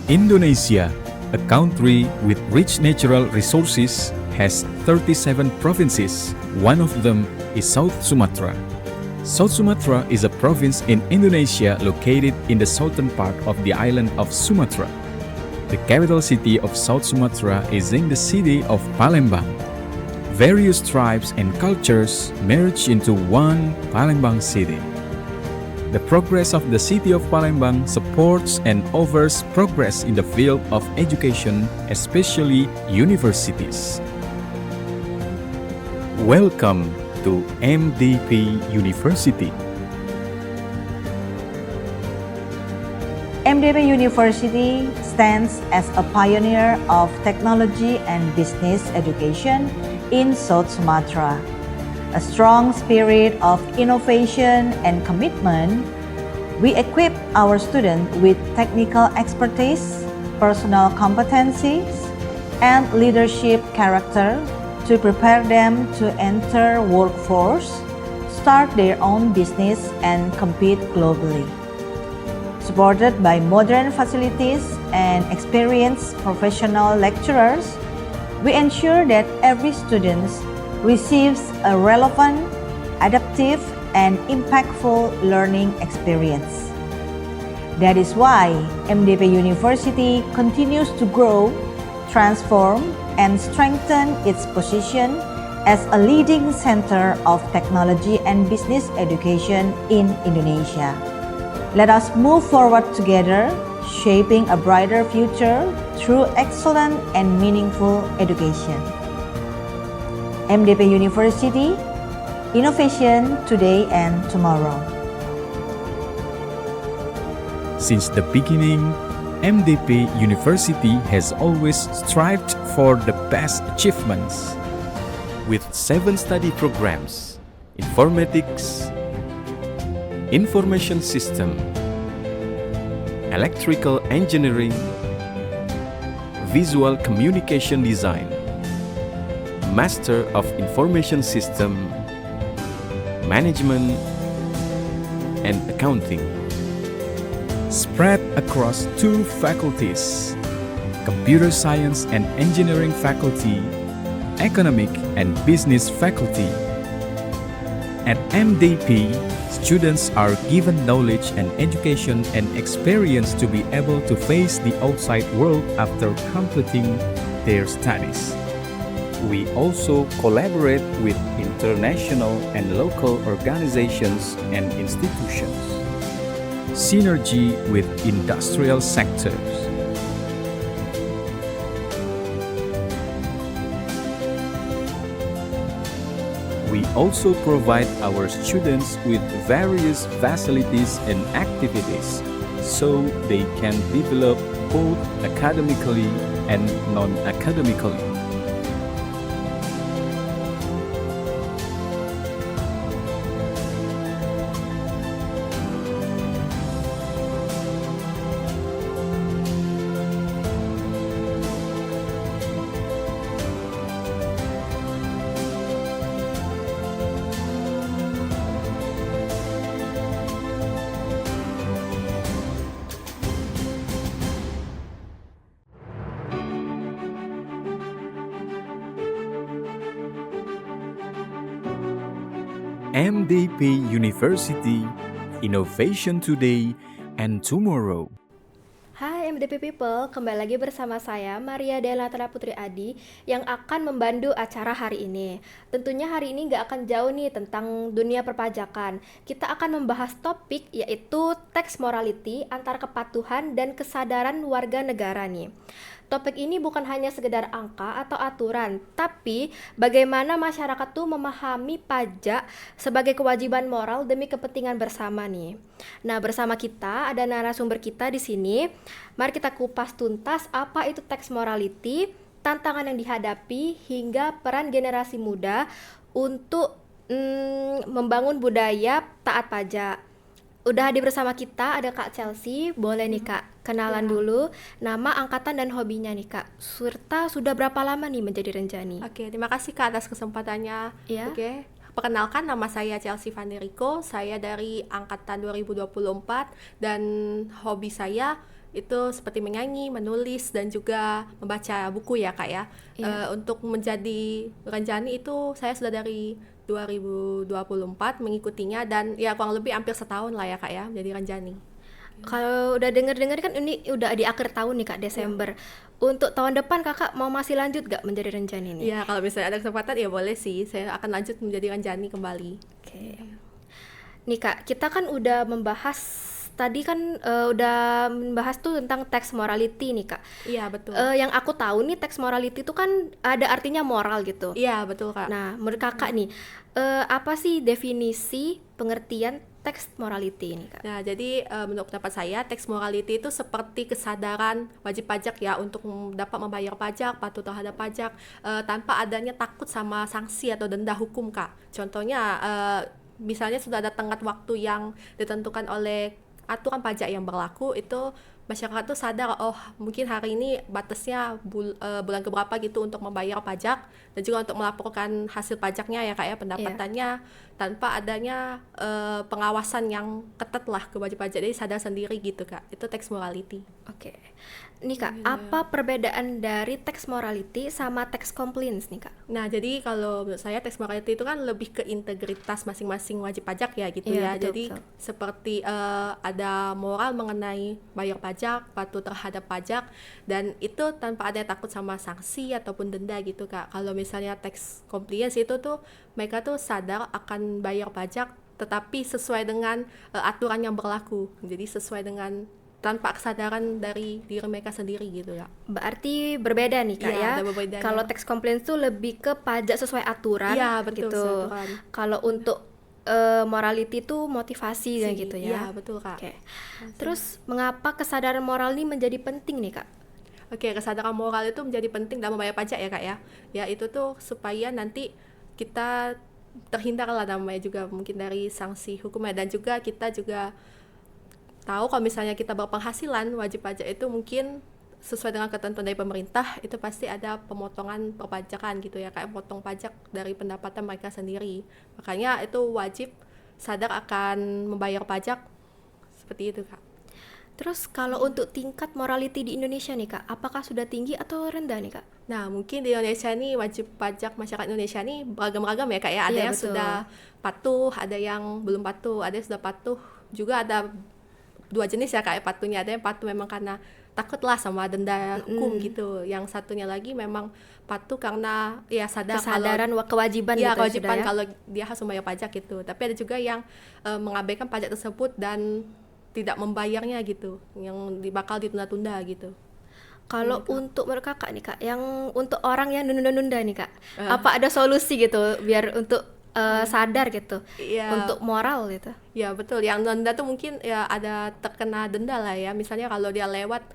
Indonesia, a country with rich natural resources, has 37 provinces. One of them is South Sumatra. South Sumatra is a province in Indonesia located in the southern part of the island of Sumatra. The capital city of South Sumatra is in the city of Palembang. Various tribes and cultures merge into one Palembang city. The progress of the city of Palembang supports and offers progress in the field of education, especially universities. Welcome to MDP University. MDP University stands as a pioneer of technology and business education in South Sumatra. A strong spirit of innovation and commitment, we equip our students with technical expertise, personal competencies, and leadership character to prepare them to enter workforce, start their own business, and compete globally. Supported by modern facilities and experienced professional lecturers, we ensure that every student receives a relevant, adaptive, and impactful learning experience. That is why MDP University continues to grow, transform, and strengthen its position as a leading center of technology and business education in Indonesia. Let us move forward together, shaping a brighter future through excellent and meaningful education. MDP University, innovation today and tomorrow. Since the beginning, MDP University has always strived for the best achievements. With 7 study programs: informatics, information system, electrical engineering, visual communication design, Master of Information System, Management, and Accounting. Spread across 2 faculties, Computer Science and Engineering faculty, Economic and Business faculty. At MDP, students are given knowledge and education and experience to be able to face the outside world after completing their studies. We also collaborate with international and local organizations and institutions. Synergy with industrial sectors. We also provide our students with various facilities and activities so they can develop both academically and non-academically. MDP University, innovation today and tomorrow. Hai MDP People, kembali lagi bersama saya Maria Della Putri Adi yang akan membantu acara hari ini. Tentunya hari ini nggak akan jauh nih tentang dunia perpajakan. Kita akan membahas topik yaitu tax morality antara kepatuhan dan kesadaran warga negara nih. Topik ini bukan hanya sekedar angka atau aturan, tapi bagaimana masyarakat tuh memahami pajak sebagai kewajiban moral demi kepentingan bersama nih. Nah, bersama kita ada narasumber kita di sini. Mari kita kupas tuntas apa itu tax morality, tantangan yang dihadapi hingga peran generasi muda untuk membangun budaya taat pajak. Udah hadir bersama kita ada Kak Chelsea. Boleh nih Kak, kenalan dulu nama, angkatan, dan hobinya nih Kak. Serta sudah berapa lama nih menjadi Renjani? Oke, terima kasih Kak atas kesempatannya. Iya. Oke, Perkenalkan, nama saya Chelsea Vanerico, saya dari angkatan 2024 dan hobi saya itu seperti menyanyi, menulis dan juga membaca buku ya Kak ya. Iya. Untuk menjadi Renjani itu saya sudah dari 2024 mengikutinya dan ya kurang lebih hampir setahun lah ya Kak ya menjadi Renjani. Kalau udah denger-denger kan ini udah di akhir tahun nih Kak, Desember. Untuk tahun depan Kakak mau masih lanjut gak menjadi Renjani nih? Ya kalau misalnya ada kesempatan ya boleh sih, saya akan lanjut menjadi Renjani kembali. Oke. Nih Kak, kita kan udah membahas tadi kan udah membahas tuh tentang tax morality nih Kak. Iya betul. Yang aku tahu nih tax morality itu kan ada artinya moral gitu. Iya betul Kak. Nah, menurut Kakak nih, apa sih definisi pengertian tax morality ini Kak? Nah, jadi menurut pendapat saya, tax morality itu seperti kesadaran wajib pajak ya untuk dapat membayar pajak, patuh terhadap pajak tanpa adanya takut sama sanksi atau denda hukum, Kak. Contohnya, misalnya sudah ada tenggat waktu yang ditentukan oleh aturan pajak yang berlaku, itu masyarakat tuh sadar, oh mungkin hari ini batasnya bulan keberapa gitu untuk membayar pajak dan juga untuk melaporkan hasil pajaknya ya Kak ya, pendapatannya tanpa adanya pengawasan yang ketat lah ke wajib pajak, jadi sadar sendiri gitu Kak. Itu tax morality. Oke. Nih Kak, apa perbedaan dari tax morality sama tax compliance nih Kak? Nah, jadi kalau menurut saya tax morality itu kan lebih ke integritas masing-masing wajib pajak ya gitu Iya, ya. betul, Jadi betul. seperti ada moral mengenai bayar pajak, patuh terhadap pajak, dan itu tanpa ada takut sama sanksi ataupun denda gitu Kak. Kalau misalnya tax compliance itu tuh mereka tuh sadar akan bayar pajak tetapi sesuai dengan aturan yang berlaku. Jadi sesuai dengan tanpa kesadaran dari diri mereka sendiri gitu ya. Berarti berbeda nih Kak Iya, ya. ada bedanya. Kalau tax compliance tuh lebih ke pajak sesuai aturan Iya, betul, gitu. sesuai aturan. Kalau untuk morality tuh motivasi dan gitu ya. Iya, betul Kak. Oke. Terus mengapa kesadaran moral ini menjadi penting nih Kak? Oke, kesadaran moral itu menjadi penting dalam membayar pajak ya Kak ya. Ya itu tuh supaya nanti kita terhindar lah namanya juga mungkin dari sanksi hukumnya, dan juga kita juga tahu kalau misalnya kita berpenghasilan, wajib pajak itu mungkin sesuai dengan ketentuan dari pemerintah itu pasti ada pemotongan perpajakan gitu ya, kayak potong pajak dari pendapatan mereka sendiri. Makanya itu wajib sadar akan membayar pajak seperti itu Kak. Terus kalau untuk tingkat morality di Indonesia nih Kak, apakah sudah tinggi atau rendah nih Kak? Nah, mungkin di Indonesia nih wajib pajak masyarakat Indonesia nih beragam-ragam ya Kak ya. Ada Iya, yang betul. sudah patuh, ada yang belum patuh, ada yang sudah patuh. Juga ada dua jenis ya Kak patuhnya. Ada yang patuh memang karena takut lah sama denda hukum gitu. Yang satunya lagi memang patuh karena ya sadar Kesadaran kewajiban ya gitu kewajiban sudah ya. kalau dia harus membayar pajak gitu. Tapi ada juga yang mengabaikan pajak tersebut dan tidak membayarnya gitu, yang bakal ditunda-tunda gitu. Kalau untuk menurut Kakak nih Kak, yang untuk orang yang nunda-nunda nih Kak, apa ada solusi gitu biar untuk sadar gitu, Iya. untuk moral gitu? Ya betul, yang denda tuh mungkin ya ada terkena denda lah ya. Misalnya kalau dia lewat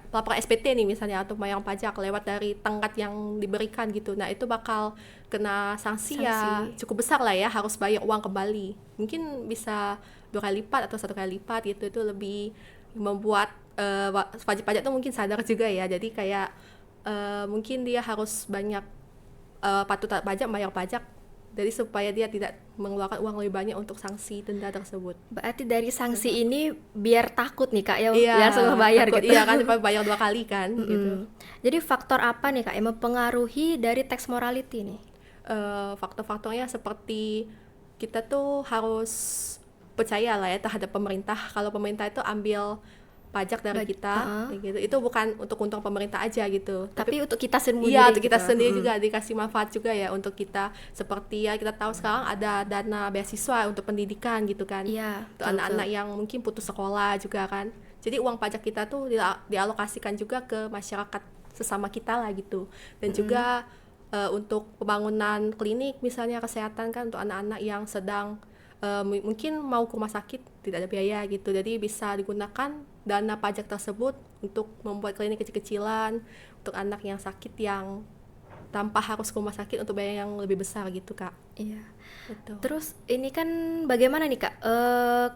pelaporan SPT nih misalnya atau bayar pajak lewat dari tenggat yang diberikan gitu. Nah itu bakal kena sanksi ya cukup besar lah ya, harus bayar uang kembali. Mungkin bisa 2 kali lipat atau 1 kali lipat gitu. Itu lebih membuat wajib pajak tuh mungkin sadar juga ya. Jadi kayak mungkin dia harus banyak patuh taat pajak, bayar pajak. Jadi supaya dia tidak mengeluarkan uang lebih banyak untuk sanksi denda tersebut. Berarti dari sanksi ini biar takut nih Kak ya, Iya, biar langsung bayar takut, gitu. Iya kan, supaya bayar 2 kali kan gitu. Jadi faktor apa nih Kak yang mempengaruhi dari tax morality nih? Faktor-faktornya seperti kita tuh harus percaya lah ya terhadap pemerintah. Kalau pemerintah itu ambil pajak dari kita kayak gitu, itu bukan untuk untung pemerintah aja gitu, Tapi untuk kita sendiri iya untuk kita gitu. sendiri juga dikasih manfaat juga ya untuk kita. Seperti ya kita tahu sekarang ada dana beasiswa untuk pendidikan gitu kan, Iya, untuk anak-anak yang mungkin putus sekolah juga kan. Jadi uang pajak kita tuh dialokasikan juga ke masyarakat sesama kita lah gitu. Dan juga untuk pembangunan klinik misalnya kesehatan kan, untuk anak-anak yang sedang mungkin mau ke rumah sakit tidak ada biaya gitu, jadi bisa digunakan dana pajak tersebut untuk membuat klinik kecil-kecilan untuk anak yang sakit yang tanpa harus ke rumah sakit untuk biaya yang lebih besar gitu Kak. Iya. Betul. Terus ini kan bagaimana nih Kak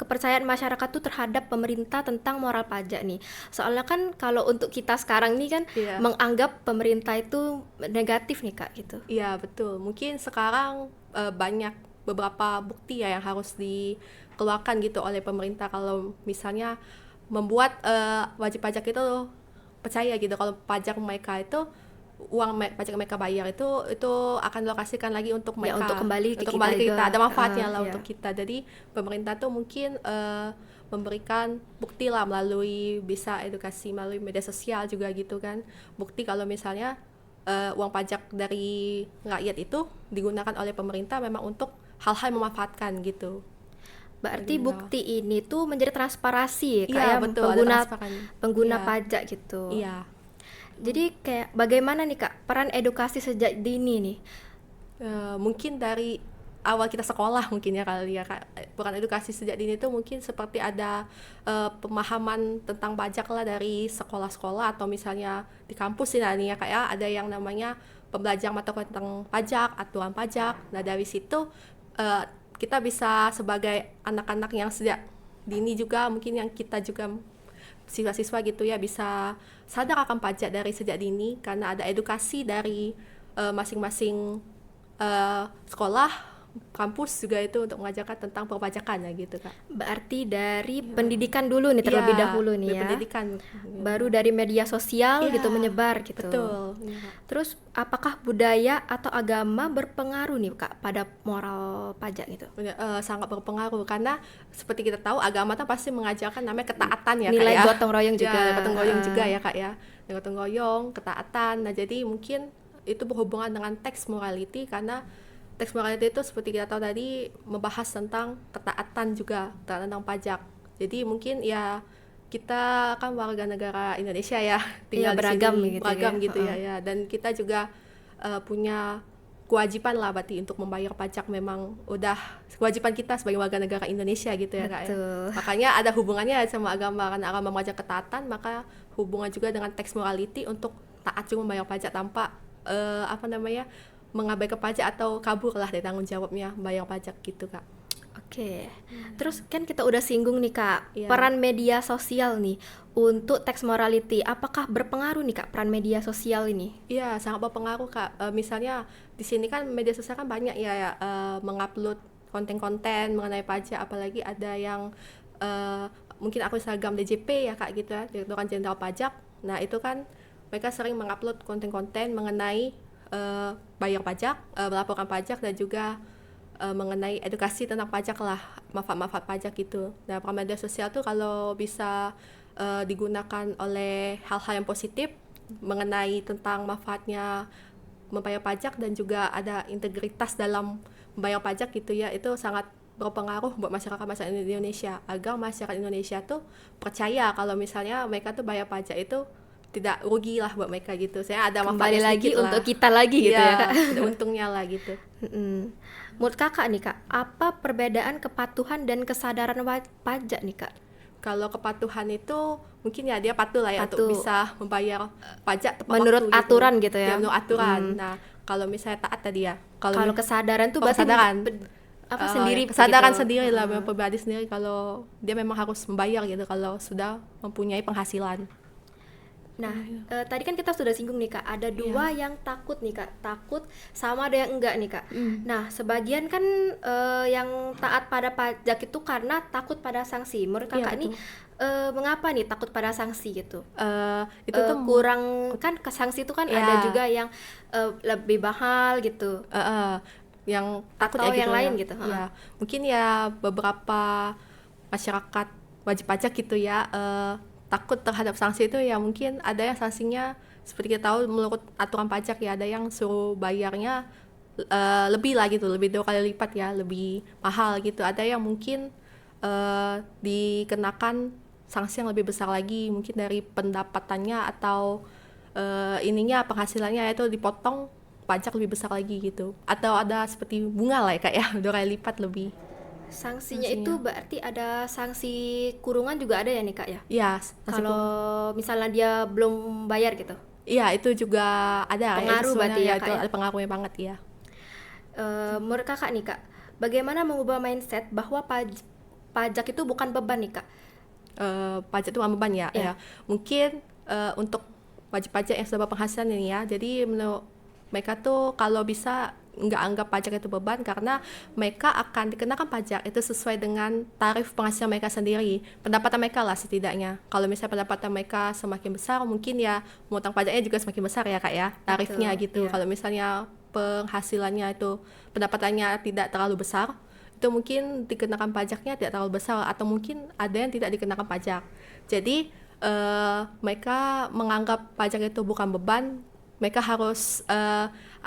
kepercayaan masyarakat tuh terhadap pemerintah tentang moral pajak nih. Soalnya kan kalau untuk kita sekarang nih kan Iya. menganggap pemerintah itu negatif nih Kak gitu. Iya betul, mungkin sekarang banyak beberapa bukti ya yang harus dikeluarkan gitu oleh pemerintah kalau misalnya membuat wajib pajak itu percaya gitu kalau pajak mereka itu pajak mereka bayar itu akan dilokasikan lagi untuk Ya, mereka untuk kembali ke kita ke juga. ada manfaatnya lah Ya. untuk kita. Jadi pemerintah tuh mungkin memberikan bukti lah melalui bisa edukasi melalui media sosial juga gitu kan, bukti kalau misalnya uang pajak dari rakyat itu digunakan oleh pemerintah memang untuk hal-hal yang memanfaatkan gitu. Berarti Benar. bukti ini tuh menjadi transparansi Kak, Iya, ya, betul, ada transparan. pengguna Iya. pajak gitu. Iya. Jadi kayak bagaimana nih Kak peran edukasi sejak dini nih? Mungkin dari awal kita sekolah mungkin ya kali ya Kak. Peran edukasi sejak dini itu mungkin seperti ada pemahaman tentang pajak lah dari sekolah-sekolah atau misalnya di kampus ini ya Kak ya, ada yang namanya pembelajaran mata kuliah tentang pajak, aturan pajak. Nah dari situ kita bisa sebagai anak-anak yang sejak dini juga mungkin yang kita juga siswa-siswa gitu ya bisa sadar akan pajak dari sejak dini karena ada edukasi dari masing-masing sekolah, kampus juga itu untuk mengajarkan tentang perpajakan ya gitu Kak. Berarti dari pendidikan dulu nih terlebih Iya, dahulu nih dari ya. pendidikan. Baru dari media sosial Iya, gitu menyebar gitu. Betul. Iya, Kak. Terus apakah budaya atau agama berpengaruh nih Kak pada moral pajak gitu? Sangat berpengaruh karena seperti kita tahu agama kan pasti mengajarkan namanya ketaatan ya Nilai Kak ya. gotong royong juga. Ya, gotong royong juga ya Kak ya. Gotong royong, ketaatan. Nah, jadi mungkin itu berhubungan dengan teks morality karena teks morality itu seperti kita tahu tadi membahas tentang ketaatan juga, ketaatan tentang pajak. Jadi mungkin ya kita kan warga negara Indonesia ya, tinggal beragam di sini gitu beragam ya. gitu ya. Dan kita juga punya kewajiban lah berarti untuk membayar pajak, memang udah kewajiban kita sebagai warga negara Indonesia gitu ya Kak ya. Betul. Makanya ada hubungannya sama agama, karena agama mengajak ketaatan maka hubungan juga dengan teks morality untuk taat juga membayar pajak tanpa mengabaikan pajak atau kabur lah dari tanggung jawabnya membayar pajak gitu Kak. Oke. Terus kan kita udah singgung nih Kak, Iya. peran media sosial nih untuk tax morality. Apakah berpengaruh nih Kak peran media sosial ini? Iya, sangat berpengaruh Kak. Misalnya di sini kan media sosial kan banyak ya mengupload konten-konten mengenai pajak, apalagi ada yang mungkin akun Instagram DJP ya Kak gitu ya, Direktorat Jenderal Pajak. Nah, itu kan mereka sering mengupload konten-konten mengenai bayar pajak, melaporkan pajak dan juga mengenai edukasi tentang pajak lah, manfaat-manfaat pajak gitu. Nah, peran media sosial tuh kalau bisa digunakan oleh hal-hal yang positif mengenai tentang manfaatnya membayar pajak dan juga ada integritas dalam membayar pajak gitu ya, itu sangat berpengaruh buat masyarakat Indonesia agar masyarakat Indonesia tuh percaya kalau misalnya mereka tuh bayar pajak itu tidak rugi lah buat mereka gitu. Saya ada Kembali manfaatnya lagi sedikit untuk lah. kita lagi gitu ya Kak. Ada untungnya lah gitu. Menurut Kakak nih Kak, apa perbedaan kepatuhan dan kesadaran pajak nih Kak? Kalau kepatuhan itu mungkin ya dia patuh lah ya Patuh. untuk bisa membayar pajak tepat Menurut waktu gitu. aturan gitu ya? Menurut aturan. Nah, kalau misalnya taat tadi ya. Kalau kesadaran tuh berarti kesadaran sendiri kesadaran begitu? sendiri lah, memang pribadi sendiri kalau dia memang harus membayar gitu kalau sudah mempunyai penghasilan. Nah, tadi kan kita sudah singgung nih Kak, ada dua yang takut nih Kak, takut sama ada yang enggak nih Kak. Nah, sebagian kan yang taat pada pajak itu karena takut pada sanksi. Menurut Iya, Kakak nih betul. mengapa nih takut pada sanksi gitu? Itu tuh Kurang kan ke sanksi itu kan Iya. ada juga yang lebih mahal gitu. yang takut Atau ya yang gitu lain ya. gitu, Ya, mungkin ya beberapa masyarakat wajib pajak gitu ya takut terhadap sanksi itu ya, mungkin ada yang sanksinya seperti kita tahu menurut aturan pajak ya, ada yang suruh bayarnya lebih lah gitu, lebih 2 kali lipat ya, lebih mahal gitu. Ada yang mungkin dikenakan sanksi yang lebih besar lagi, mungkin dari pendapatannya atau penghasilannya itu dipotong pajak lebih besar lagi gitu, atau ada seperti bunga lah ya Kak ya, 2 kali lipat lebih. Sanksinya itu berarti ada sanksi kurungan juga ada ya nih Kak ya? Iya, Kalau misalnya dia belum bayar gitu. iya itu juga ada Pengaruh itu berarti ya, sebenarnya, Kak, itu ya? ada pengaruhnya banget ya. Menurut Kakak nih Kak, bagaimana mengubah mindset bahwa pajak itu bukan beban nih Kak? Pajak itu bukan beban ya. Iya. Ya. Mungkin untuk wajib pajak yang sudah berpenghasilan ini ya, jadi menurut mereka tuh kalau bisa nggak anggap pajak itu beban, karena mereka akan dikenakan pajak itu sesuai dengan tarif penghasilan mereka sendiri, pendapatan mereka lah setidaknya. Kalau misalnya pendapatan mereka semakin besar, mungkin ya mengutang pajaknya juga semakin besar ya Kak ya, tarifnya Betul, gitu. iya. Kalau misalnya penghasilannya itu pendapatannya tidak terlalu besar, itu mungkin dikenakan pajaknya tidak terlalu besar, atau mungkin ada yang tidak dikenakan pajak. Jadi mereka menganggap pajak itu bukan beban. Mereka harus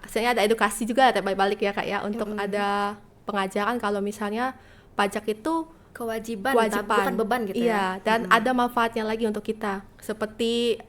sebenarnya ada edukasi juga balik ya Kak ya, untuk ada pengajaran kalau misalnya pajak itu Kewajiban, tapi bukan beban gitu iya, ya. dan ada manfaatnya lagi untuk kita. Seperti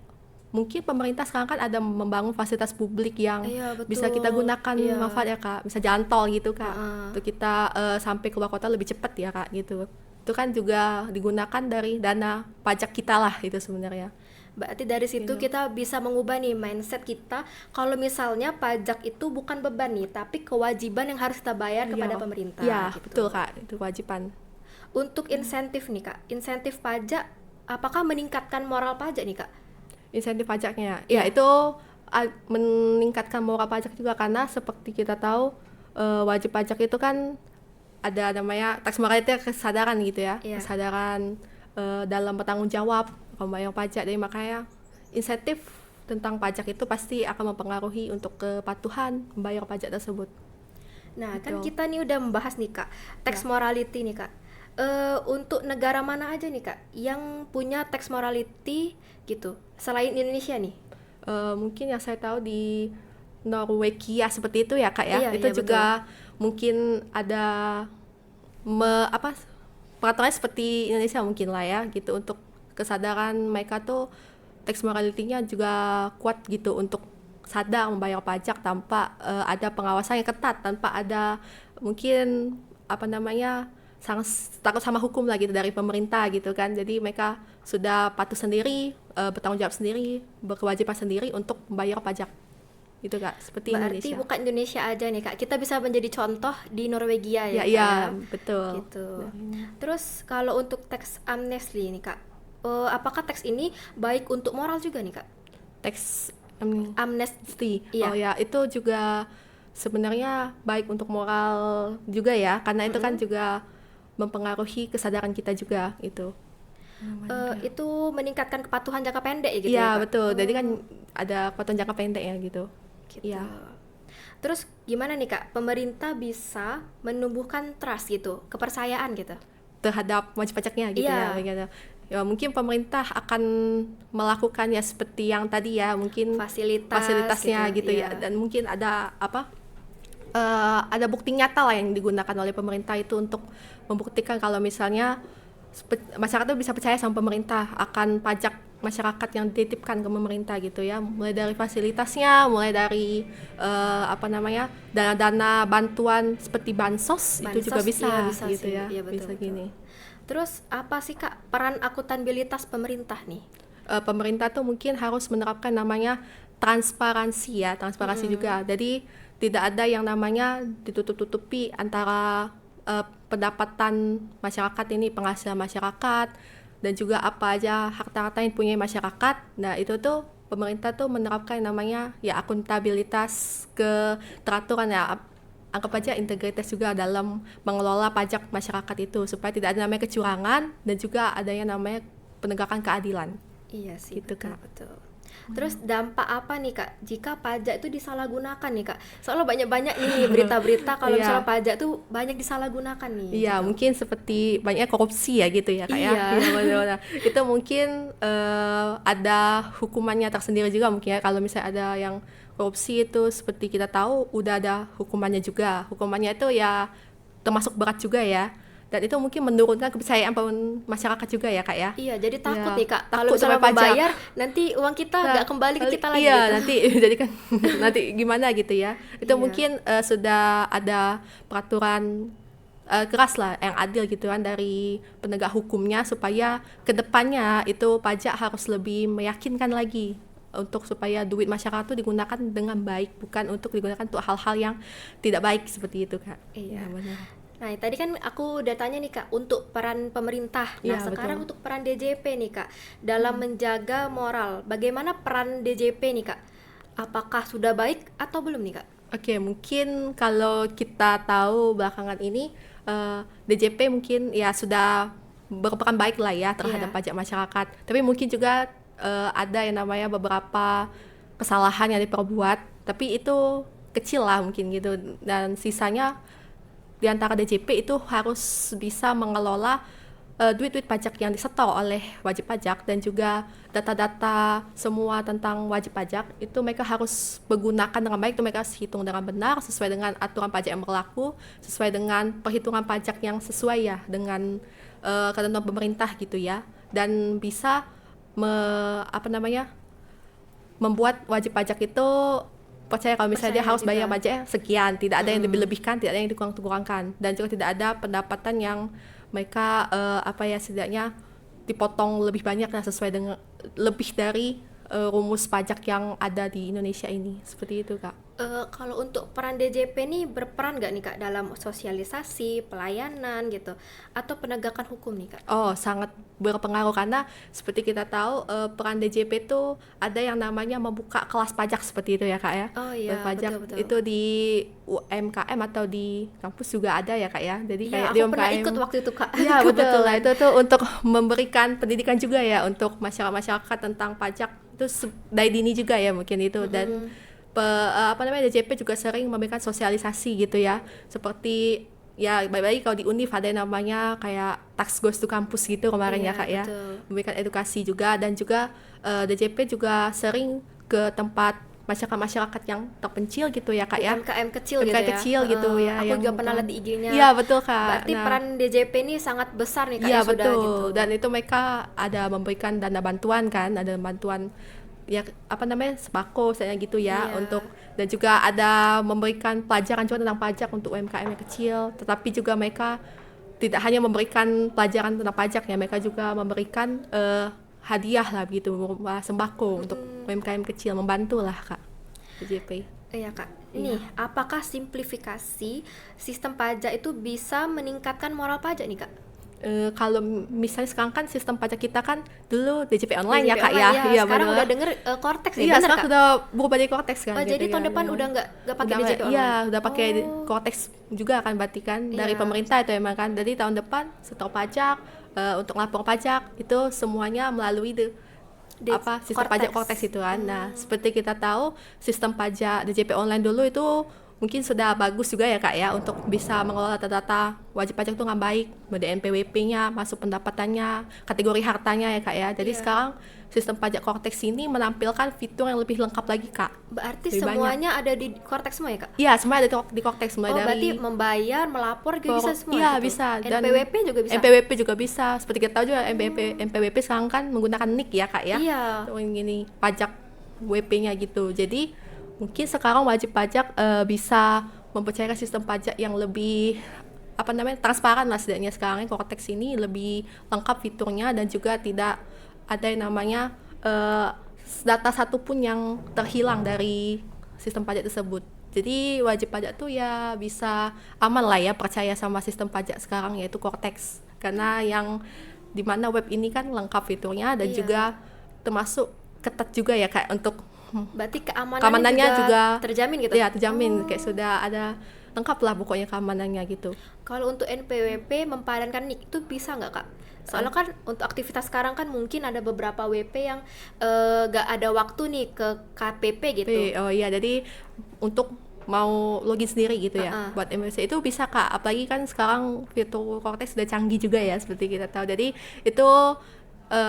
mungkin pemerintah sekarang kan ada membangun fasilitas publik yang Iya, betul. bisa kita gunakan Iya. manfaatnya Kak. Bisa jalan tol gitu Kak. Untuk kita sampai keluar kota lebih cepat ya Kak gitu. Itu kan juga digunakan dari dana pajak kita lah itu sebenarnya. Berarti dari situ kita bisa mengubah nih mindset kita kalau misalnya pajak itu bukan beban nih, tapi kewajiban yang harus kita bayar kepada pemerintah. Iya, gitu. betul Kak. Itu kewajiban. Untuk insentif nih Kak, insentif pajak apakah meningkatkan moral pajak nih Kak? Insentif pajaknya. Ya, itu meningkatkan moral pajak juga, karena seperti kita tahu wajib pajak itu kan ada namanya tax morality, kesadaran gitu ya. Iya. Kesadaran dalam bertanggung jawab membayar pajak. Jadi makanya insentif tentang pajak itu pasti akan mempengaruhi untuk kepatuhan membayar pajak tersebut. Nah, kan Betul. kita nih udah membahas nih Kak, tax morality nih Kak. Untuk negara mana aja nih Kak yang punya tax morality gitu, selain Indonesia nih? Mungkin yang saya tahu di Norwegia seperti itu ya Kak ya. Iya, Itu iya, juga mungkin ada peraturannya seperti Indonesia mungkin lah ya gitu, untuk kesadaran mereka tuh tax morality-nya juga kuat gitu, untuk sadar membayar pajak tanpa ada pengawasan yang ketat, tanpa ada mungkin takut sama hukum lah gitu dari pemerintah gitu kan. Jadi mereka sudah patuh sendiri, bertanggung jawab sendiri, berkewajiban sendiri untuk membayar pajak gitu Kak, seperti Berarti Indonesia. bukan Indonesia aja nih Kak, kita bisa menjadi contoh di Norwegia Ya, ya Kak, iya, ya? betul. Gitu. Terus kalau untuk tax amnesty nih Kak, apakah tax ini baik untuk moral juga nih Kak? Tax Amnesty. Iya. Oh ya, itu juga sebenarnya baik untuk moral juga ya, karena itu kan juga mempengaruhi kesadaran kita juga itu. Itu meningkatkan kepatuhan jangka pendek ya gitu Iya, ya Kak? betul. Jadi kan ada kepatuhan jangka pendek ya gitu. Gitu. Iya. Terus gimana nih Kak, pemerintah bisa menumbuhkan trust gitu, kepercayaan gitu? Terhadap wajib pajaknya gitu Iya. ya, gitu. Ya, mungkin pemerintah akan melakukan ya seperti yang tadi ya, mungkin fasilitasnya gitu ya, iya. dan mungkin ada ada bukti nyata lah yang digunakan oleh pemerintah itu untuk membuktikan kalau misalnya masyarakat itu bisa percaya sama pemerintah akan pajak masyarakat yang dititipkan ke pemerintah gitu ya, mulai dari fasilitasnya, mulai dari dana-dana bantuan seperti bansos itu juga bisa, iya, bisa gitu sih. ya, Iya, betul, bisa betul. gini. Terus apa sih Kak peran akuntabilitas pemerintah nih? Pemerintah tuh mungkin harus menerapkan namanya transparansi ya, transparansi juga. Jadi tidak ada yang namanya ditutup-tutupi antara pendapatan masyarakat ini, penghasilan masyarakat, dan juga apa aja harta-harta yang punya masyarakat. Nah itu tuh pemerintah tuh menerapkan yang namanya ya akuntabilitas, keteraturan ya, anggap aja integritas juga dalam mengelola pajak masyarakat itu, supaya tidak ada namanya kecurangan dan juga ada yang namanya penegakan keadilan. Iya sih, Gitu, betul, Kak. betul. Terus dampak apa nih Kak jika pajak itu disalahgunakan nih Kak? Soalnya banyak-banyak nih berita-berita kalau Iya. misalnya pajak tuh banyak disalahgunakan nih. Iya, gitu. mungkin seperti banyak korupsi ya gitu ya Kak ya. Iya. Iya, benar-benar. Itu mungkin ada hukumannya tersendiri juga mungkin ya, kalau misalnya ada yang korupsi itu seperti kita tahu udah ada hukumannya juga. Hukumannya itu ya termasuk berat juga ya. Dan itu mungkin menurunkan kepercayaan masyarakat juga ya Kak ya. Iya, jadi takut Iya, nih Kak. takut Kalau misalnya sama pajak. membayar, nanti uang kita nggak kembali ke kita lagi. Iya, gitu. nanti jadi kan nanti gimana gitu ya. Itu Iya. mungkin sudah ada peraturan keras lah yang adil gitu kan dari penegak hukumnya, supaya kedepannya itu pajak harus lebih meyakinkan lagi untuk supaya duit masyarakat itu digunakan dengan baik, bukan untuk digunakan untuk hal-hal yang tidak baik seperti itu Kak. Iya. Benar. Nah, tadi kan aku udah tanya nih Kak untuk peran pemerintah. Nah, Iya, sekarang betul. untuk peran DJP nih Kak dalam menjaga moral. Bagaimana peran DJP nih Kak? Apakah sudah baik atau belum nih Kak? Oke, mungkin kalau kita tahu belakangan ini DJP mungkin ya sudah berperan baik lah ya terhadap Iya. pajak masyarakat. Tapi mungkin juga ada yang namanya beberapa kesalahan yang diperbuat, tapi itu kecil lah mungkin gitu. Dan sisanya di antara DJP itu harus bisa mengelola duit-duit pajak yang disetor oleh wajib pajak dan juga data-data semua tentang wajib pajak itu mereka harus menggunakan dengan baik, itu mereka harus hitung dengan benar sesuai dengan aturan pajak yang berlaku, sesuai dengan perhitungan pajak yang sesuai ya dengan ketentuan pemerintah gitu ya, dan bisa membuat wajib pajak itu percaya kalau misalnya dia Percaya harus bayar juga. pajaknya sekian, tidak ada yang dilebih-lebihkan, tidak ada yang dikurang-kurangkan, dan juga tidak ada pendapatan yang mereka setidaknya dipotong lebih banyak lah sesuai dengan lebih dari rumus pajak yang ada di Indonesia ini. Seperti itu, Kak. Kalau untuk peran DJP nih berperan nggak nih Kak dalam sosialisasi, pelayanan gitu, atau penegakan hukum nih Kak? Oh, sangat berpengaruh karena seperti kita tahu peran DJP itu ada yang namanya membuka kelas pajak seperti itu ya, Kak ya. Oh iya, Pajak betul-betul. itu di UMKM atau di kampus juga ada ya, Kak ya. Jadi Iya, kayak aku di pernah UMKM. ikut waktu itu Kak. Iya, betul. Kebetulan. Nah, itu tuh untuk memberikan pendidikan juga ya untuk masyarakat tentang pajak itu dari dini juga ya mungkin itu, dan DJP juga sering memberikan sosialisasi gitu ya, seperti ya baik-baik kalau di Univ ada yang namanya kayak tax goes to campus gitu kemarin Iya, ya Kak ya, betul. memberikan edukasi juga, dan juga DJP juga sering ke tempat masyarakat yang terpencil gitu ya Kak ya, UMKM kecil gitu UMKM ya. kecil gitu ya, Aku yang juga pernah bukan- lihat di IG-nya. Iya betul Kak. Berarti Nah, peran DJP ini sangat besar nih Kak iya ya sudah betul, gitu. dan itu mereka ada memberikan dana bantuan kan, ada bantuan ya sembako saya gitu ya, Iya. untuk, dan juga ada memberikan pelajaran juga tentang pajak untuk UMKM yang kecil, tetapi juga mereka tidak hanya memberikan pelajaran tentang pajak ya, mereka juga memberikan hadiah lah begitu, berupa sembako untuk UMKM kecil, membantu lah Kak DJP. Iya Kak. Nih, apakah simplifikasi sistem pajak itu bisa meningkatkan moral pajak nih Kak? Kalau misalnya sekarang kan sistem pajak kita kan dulu DJP online ya DJP Kak ya, online, iya sekarang benar. udah denger Cortex nih, Iya, bener sekarang Kak? sudah berubah dari Cortex kan. Oh, jadi gitu tahun ya, depan iya. udah nggak pakai Udah DJP online? Iya, udah pakai Oh. Cortex juga kan berarti kan dari Iya. pemerintah itu emang kan. Jadi tahun depan setor pajak, untuk lapor pajak itu semuanya melalui sistem pajak Cortex itu kan. Nah, seperti kita tahu sistem pajak DJP online dulu itu mungkin sudah bagus juga ya Kak ya, untuk bisa mengelola data-data wajib pajak itu dengan baik, mulai NPWP-nya, masuk pendapatannya, kategori hartanya ya Kak ya. Jadi Iya. sekarang sistem pajak Cortex ini menampilkan fitur yang lebih lengkap lagi Kak. Berarti Lebih semuanya ada di Cortex semua ya Kak? Iya, semua ada di Cortex, mulai Oh, dari berarti membayar, melapor juga bisa semua Iya, gitu? bisa. Dan NPWP juga bisa? NPWP juga bisa. Seperti kita tahu juga NPWP sekarang kan menggunakan NIK ya Kak ya. Iya. Untuk gini pajak WP-nya gitu. Jadi mungkin sekarang wajib pajak bisa mempercayakan sistem pajak yang lebih transparan lah, setidaknya sekarang Cortex ini lebih lengkap fiturnya, dan juga tidak ada yang namanya data satupun yang terhilang dari sistem pajak tersebut. Jadi wajib pajak tuh ya bisa aman lah ya, percaya sama sistem pajak sekarang yaitu Cortex, karena yang dimana web ini kan lengkap fiturnya, dan Iya. juga termasuk ketat juga ya Kak untuk Berarti keamanannya keamanannya juga terjamin gitu? ya terjamin, Oh. kayak sudah ada lengkap lah pokoknya keamanannya gitu. Kalau untuk NPWP mempadankan NIK itu bisa nggak Kak? Soalnya kan untuk aktivitas sekarang kan mungkin ada beberapa WP yang nggak ada waktu nih ke KPP gitu. Oh iya, jadi untuk mau login sendiri gitu ya buat MWC itu bisa Kak, apalagi kan sekarang fitur Cortex sudah canggih juga ya seperti kita tahu. Jadi itu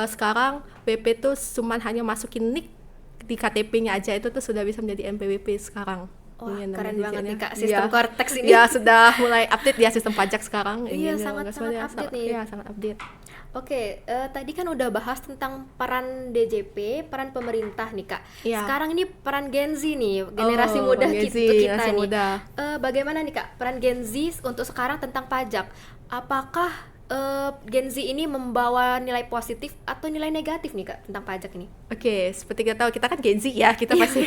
sekarang WP tuh cuman hanya masukin NIK di KTP-nya aja, itu tuh sudah bisa menjadi NPWP sekarang. Wah, Iya, keren namanya banget nih DJN-nya. Kak, sistem Iya. Cortex ini. Ya sudah mulai update ya sistem pajak sekarang. Iya, Ini sangat semuanya update nih. Iya, sangat update. Oke, tadi kan udah bahas tentang peran DJP, peran pemerintah nih Kak. Iya. Sekarang ini peran Gen Z nih, generasi Oh, muda Gen Z, kita generasi nih. muda. Bagaimana nih Kak peran Gen Z untuk sekarang tentang pajak? Apakah Gen Z ini membawa nilai positif atau nilai negatif nih Kak tentang pajak ini? Oke, seperti kita tahu kita kan Gen Z ya, kita pasti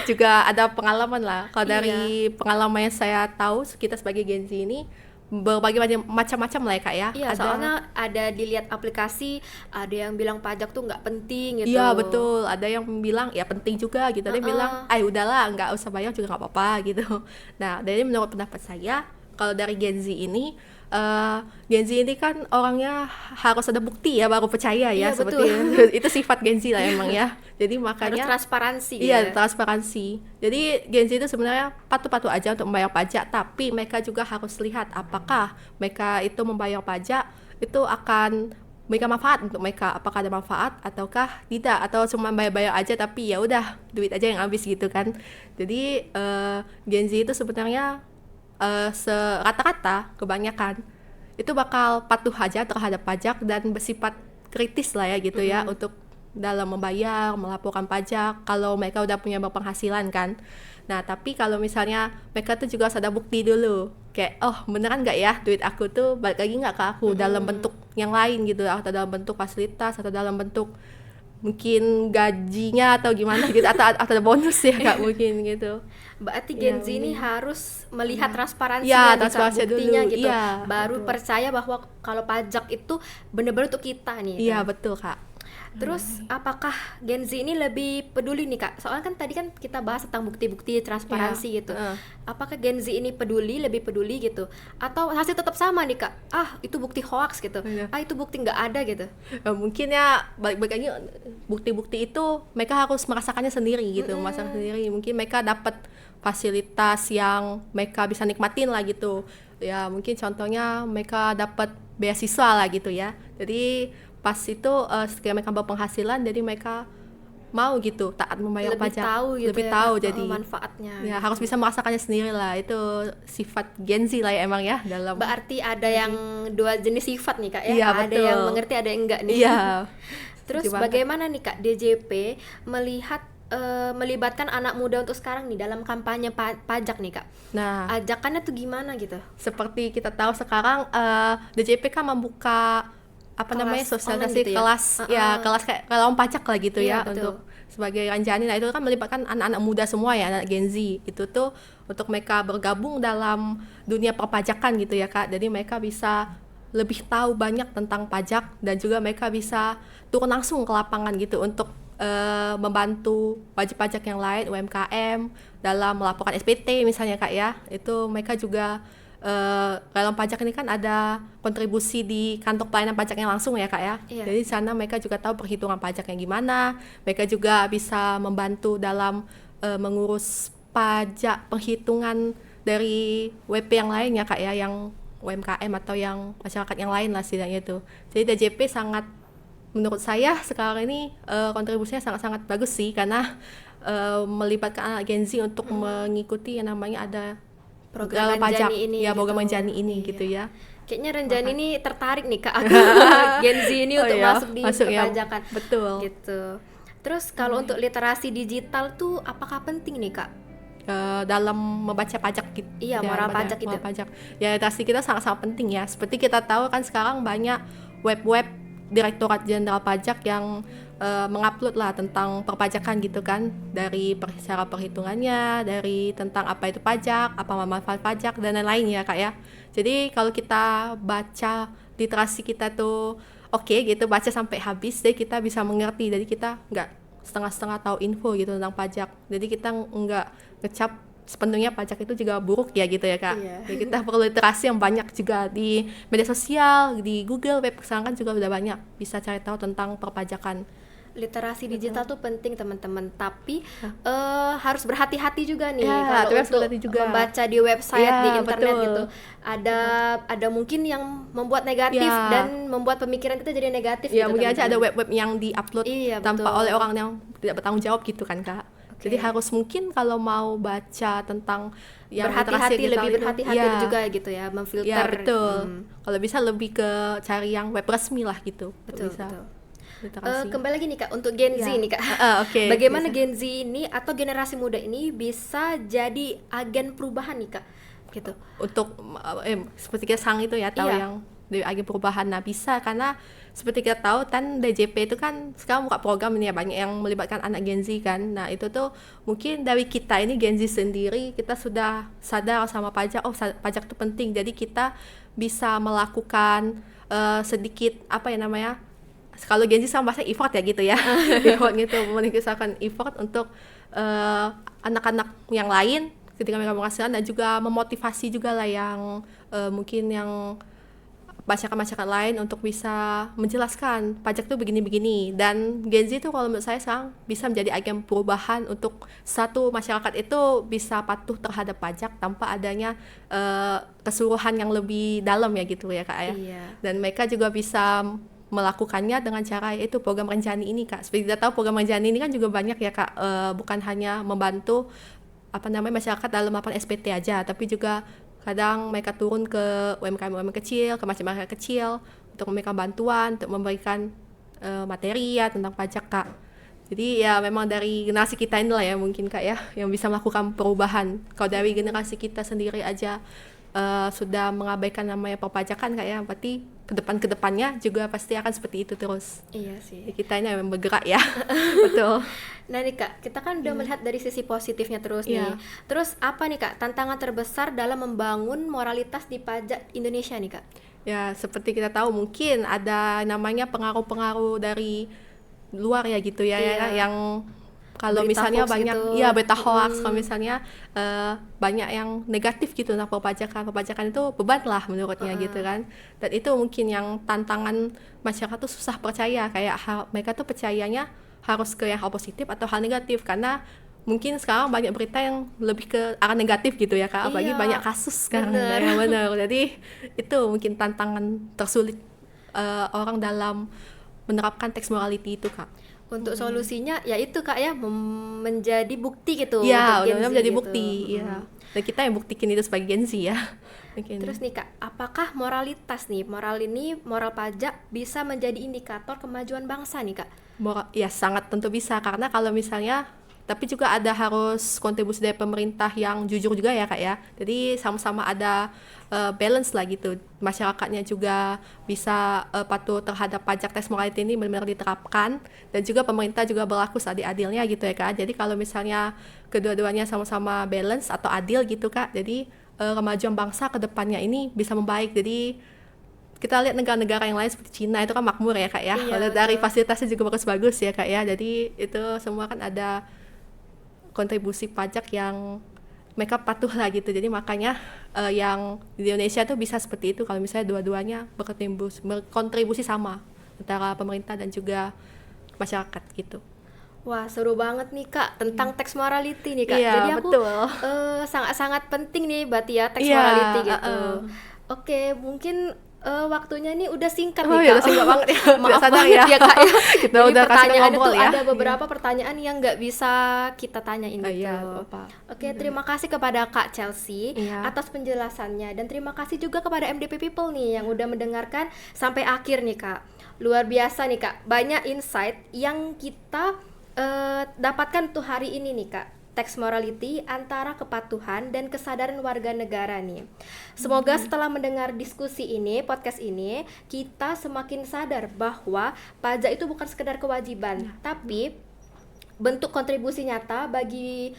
juga ada pengalaman lah. Kalau Iya. dari pengalaman yang saya tahu, kita sebagai Gen Z ini berbagai macam-macam lah ya Kak ya. Iya, soalnya ada dilihat aplikasi, ada yang bilang pajak tuh nggak penting gitu. Iya betul, ada yang bilang ya penting juga gitu, ada yang bilang udahlah nggak usah bayar juga nggak apa-apa gitu. Nah dari menurut pendapat saya, kalau dari Gen Z ini Gen Z ini kan orangnya harus ada bukti ya baru percaya ya, Iya, seperti itu sifat Gen Z lah emang ya. Jadi Harus makanya transparansi. iya ya. transparansi. Jadi Gen Z itu sebenarnya patuh-patuh aja untuk membayar pajak, tapi mereka juga harus lihat apakah mereka itu membayar pajak itu akan memberikan manfaat untuk mereka, apakah ada manfaat ataukah tidak, atau cuma bayar-bayar aja tapi ya udah duit aja yang habis gitu kan. Jadi Gen Z itu sebenarnya rata-rata kebanyakan itu bakal patuh aja terhadap pajak dan bersifat kritis lah ya gitu ya untuk dalam membayar, melaporkan pajak kalau mereka udah punya berpenghasilan kan. Nah tapi kalau misalnya mereka tuh juga harus ada bukti dulu, kayak oh beneran nggak ya duit aku tuh balik lagi nggak ke aku dalam bentuk yang lain gitu, atau dalam bentuk fasilitas atau dalam bentuk mungkin gajinya atau gimana gitu, atau ada bonus ya Kak mungkin gitu. Berarti Gen Z ini harus melihat transparansinya, Ya, nih, Kak, transparansi buktinya dulu. gitu. Iya, Baru betul. percaya bahwa kalau pajak itu benar-benar untuk kita nih. Iya Kak. betul Kak. Terus apakah Gen Z ini lebih peduli nih Kak? Soalnya kan tadi kan kita bahas tentang bukti-bukti transparansi Iya, gitu. Apakah Gen Z ini lebih peduli gitu? Atau hasil tetap sama nih Kak? Ah itu bukti hoax gitu. Iya. Ah itu bukti nggak ada gitu. Mungkin ya balik-balik lagi bukti-bukti itu mereka harus merasakannya sendiri gitu, merasakan sendiri. Mungkin mereka dapat fasilitas yang mereka bisa nikmatin lah gitu. Ya mungkin contohnya mereka dapat beasiswa lah gitu ya. Jadi pas itu ketika mereka berpenghasilan, jadi mereka mau gitu taat membayar Lebih pajak, tahu gitu lebih ya, tahu Kak, jadi manfaatnya. ya harus bisa merasakannya sendiri lah. Itu sifat Gen Z lah ya emang ya dalam Berarti ada yang dua jenis sifat nih Kak ya. Iya, Ada betul. yang mengerti, ada yang enggak nih. iya. Terus Setuju banget. bagaimana nih Kak DJP melihat melibatkan anak muda untuk sekarang nih dalam kampanye pajak nih Kak? Nah, Ajakannya tuh gimana gitu? seperti kita tahu sekarang DJP kan membuka Kelas sosialisasi online gitu ya? kelas kelas kayak kalau pajak lah gitu Iya, ya betul. untuk sebagai ranjani. Nah itu kan melibatkan anak-anak muda semua ya, anak Gen Z itu tuh untuk mereka bergabung dalam dunia perpajakan gitu ya Kak. Jadi mereka bisa lebih tahu banyak tentang pajak dan juga mereka bisa turun langsung ke lapangan gitu untuk membantu wajib pajak yang lain, UMKM dalam melaporkan SPT misalnya Kak ya. Itu mereka juga dalam pajak ini kan ada kontribusi di kantor pelayanan pajaknya langsung ya Kak ya. Iya. Jadi di sana mereka juga tahu perhitungan pajaknya gimana. Mereka juga bisa membantu dalam mengurus pajak penghitungan dari WP yang lain ya Kak ya, yang UMKM atau yang masyarakat yang lain lah setidaknya itu. Jadi DJP sangat, menurut saya sekarang ini kontribusinya sangat-sangat bagus sih, karena melibatkan anak Gen Z untuk mengikuti yang namanya ada Program pajak Renjani ini ya, gitu. program Renjani ini Iya. gitu ya. Kayaknya Renjani ini tertarik nih Kak Gen Z ini Oh untuk iya, masuk di masuk ya. perpajakan. Betul. Gitu. Terus kalau untuk literasi digital tuh apakah penting nih Kak? Dalam membaca pajak gitu. Iya, moral pajak itu. Moral pajak. Ya, literasi kita sangat-sangat penting ya. Seperti kita tahu kan sekarang banyak web-web Direktorat Jenderal Pajak yang mengupload lah tentang perpajakan gitu kan, dari cara perhitungannya, dari tentang apa itu pajak, apa manfaat pajak dan lain-lain ya Kak ya. Jadi kalau kita baca literasi kita tuh oke gitu, baca sampai habis, jadi kita bisa mengerti. Jadi kita nggak setengah-setengah tahu info gitu tentang pajak. Jadi kita nggak ngecap sepenuhnya pajak itu juga buruk ya gitu ya Kak. Iya. Jadi kita perlu literasi yang banyak juga di media sosial, di Google, web sekarang kan juga udah banyak bisa cari tahu tentang perpajakan. Literasi digital tuh penting teman-teman, tapi harus berhati-hati juga nih Ya, kalau harus untuk berhati-hati juga. membaca di website, Ya, di internet betul. gitu. Ada mungkin yang membuat negatif Ya. dan membuat pemikiran kita jadi negatif Ya gitu, mungkin aja ada teman-teman. web-web yang di-upload Iya, tanpa betul. oleh orang yang tidak bertanggung jawab gitu kan Kak. Oke. Jadi harus mungkin kalau mau baca tentang yang berhati-hati, literasi digital lebih itu, berhati-hati ya. juga gitu ya, memfilter. Ya betul. Hmm, Kalau bisa lebih ke cari yang web resmi lah gitu. betul, Bisa betul. literasi. Kembali lagi nih Kak untuk Gen Z Ya. nih Kak. Oke, Bagaimana bisa. Gen Z ini atau generasi muda ini bisa jadi agen perubahan nih Kak? Gitu. Untuk seperti kita sang itu ya, tahu Iya. yang dari agen perubahan. Nah, bisa karena seperti kita tahu kan DJP itu kan sekarang buka program ini ya, banyak yang melibatkan anak Gen Z kan. Nah, itu tuh mungkin dari kita ini Gen Z sendiri kita sudah sadar sama pajak, pajak itu penting. Jadi kita bisa melakukan sedikit apa ya namanya? Kalau Gen Z sama bahasa effort ya gitu ya. Effort gitu, meningkatkan effort untuk anak-anak yang lain ketika mereka menghasilkan, dan juga memotivasi juga lah yang mungkin yang masyarakat-masyarakat lain untuk bisa menjelaskan pajak itu begini-begini. Dan Gen Z itu kalau menurut saya sekarang bisa menjadi agen perubahan untuk satu masyarakat itu bisa patuh terhadap pajak tanpa adanya keseluruhan yang lebih dalam ya gitu ya Kak ya. Iya. Dan mereka juga bisa melakukannya dengan cara itu program Renjani ini Kak. Seperti kita tahu program Renjani ini kan juga banyak ya Kak, bukan hanya membantu masyarakat dalam melakukan SPT aja, tapi juga kadang mereka turun ke UMKM kecil, ke masyarakat kecil untuk memberikan bantuan, untuk memberikan materi ya tentang pajak Kak. Jadi ya memang dari generasi kita inilah ya mungkin Kak ya yang bisa melakukan perubahan. Kalau dari generasi kita sendiri aja sudah mengabaikan namanya perpajakan Kak ya, berarti kedepannya juga pasti akan seperti itu terus. Iya sih. Jadi kita ini memang bergerak ya. Betul. Nah nih Kak, kita kan udah melihat dari sisi positifnya terus nih. Terus apa nih Kak tantangan terbesar dalam membangun moralitas di pajak Indonesia nih Kak? Ya seperti kita tahu mungkin ada namanya pengaruh-pengaruh dari luar ya gitu ya, yang kalau Berita misalnya hoax banyak gitu. berita hoax, kalau misalnya banyak yang negatif gitu tentang perpajakan itu beban lah menurutnya gitu kan. Dan itu mungkin yang tantangan masyarakat tuh susah percaya, kayak mereka tuh percayanya harus ke yang hal positif atau hal negatif, karena mungkin sekarang banyak berita yang lebih ke arah negatif gitu ya Kak, apalagi banyak kasus sekarang. Benar. Jadi itu mungkin tantangan tersulit orang dalam menerapkan tax morality itu Kak. Untuk solusinya ya itu Kak ya, menjadi bukti gitu. Iya, untuk Gen Z udah menjadi gitu. bukti. Iya. Dan kita yang buktikan itu sebagai Gen Z ya. Mungkin. Terus nih Kak, apakah moral pajak bisa menjadi indikator kemajuan bangsa nih Kak? Ya sangat tentu bisa, karena kalau misalnya tapi juga ada harus kontribusi dari pemerintah yang jujur juga ya Kak ya. Jadi sama-sama ada balance lah gitu. Masyarakatnya juga bisa patuh terhadap pajak tax morality ini benar-benar diterapkan, dan juga pemerintah juga berlaku seadil-adilnya gitu ya Kak. Jadi kalau misalnya kedua-duanya sama-sama balance atau adil gitu Kak, jadi kemajuan bangsa ke depannya ini bisa membaik. Jadi kita lihat negara-negara yang lain seperti Cina itu kan makmur ya Kak ya. Iya, Dari fasilitasnya juga bagus-bagus ya Kak ya. Jadi itu semua kan ada kontribusi pajak yang mereka patuh lah gitu. Jadi makanya yang di Indonesia tuh bisa seperti itu kalau misalnya dua-duanya berkontribusi sama antara pemerintah dan juga masyarakat gitu. Wah seru banget nih Kak tentang tax morality nih Kak. Iya, Jadi aku betul. sangat-sangat penting nih berarti ya tax Iya, morality gitu. Oke, mungkin waktunya ini udah singkat Oh nih iya, Kak. singkat banget ya. Maaf Sadar banget ya Kak ya. Kita Jadi udah kasih pertanyaannya ngobrol tuh ya. ada beberapa pertanyaan yang nggak bisa kita tanyain gitu. Iya, apa. Oke, terima kasih kepada Kak Chelsea Iya. atas penjelasannya, dan terima kasih juga kepada MDP People nih yang udah mendengarkan sampai akhir nih Kak. Luar biasa nih Kak, banyak insight yang kita dapatkan tuh hari ini nih Kak. Tax morality antara kepatuhan dan kesadaran warga negara nih. Semoga setelah mendengar diskusi ini, podcast ini, kita semakin sadar bahwa pajak itu bukan sekedar kewajiban, tapi bentuk kontribusi nyata bagi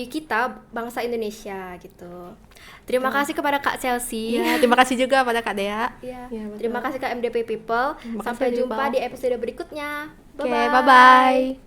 kita bangsa Indonesia gitu. Terima kasih kepada Kak Chelsea. Ya, terima kasih juga pada Kak Dea. Ya, Ya, betul. terima kasih Kak MDP People. Terima kasih, Sampai MDP jumpa People. di episode berikutnya. Oke, Bye-bye. bye-bye.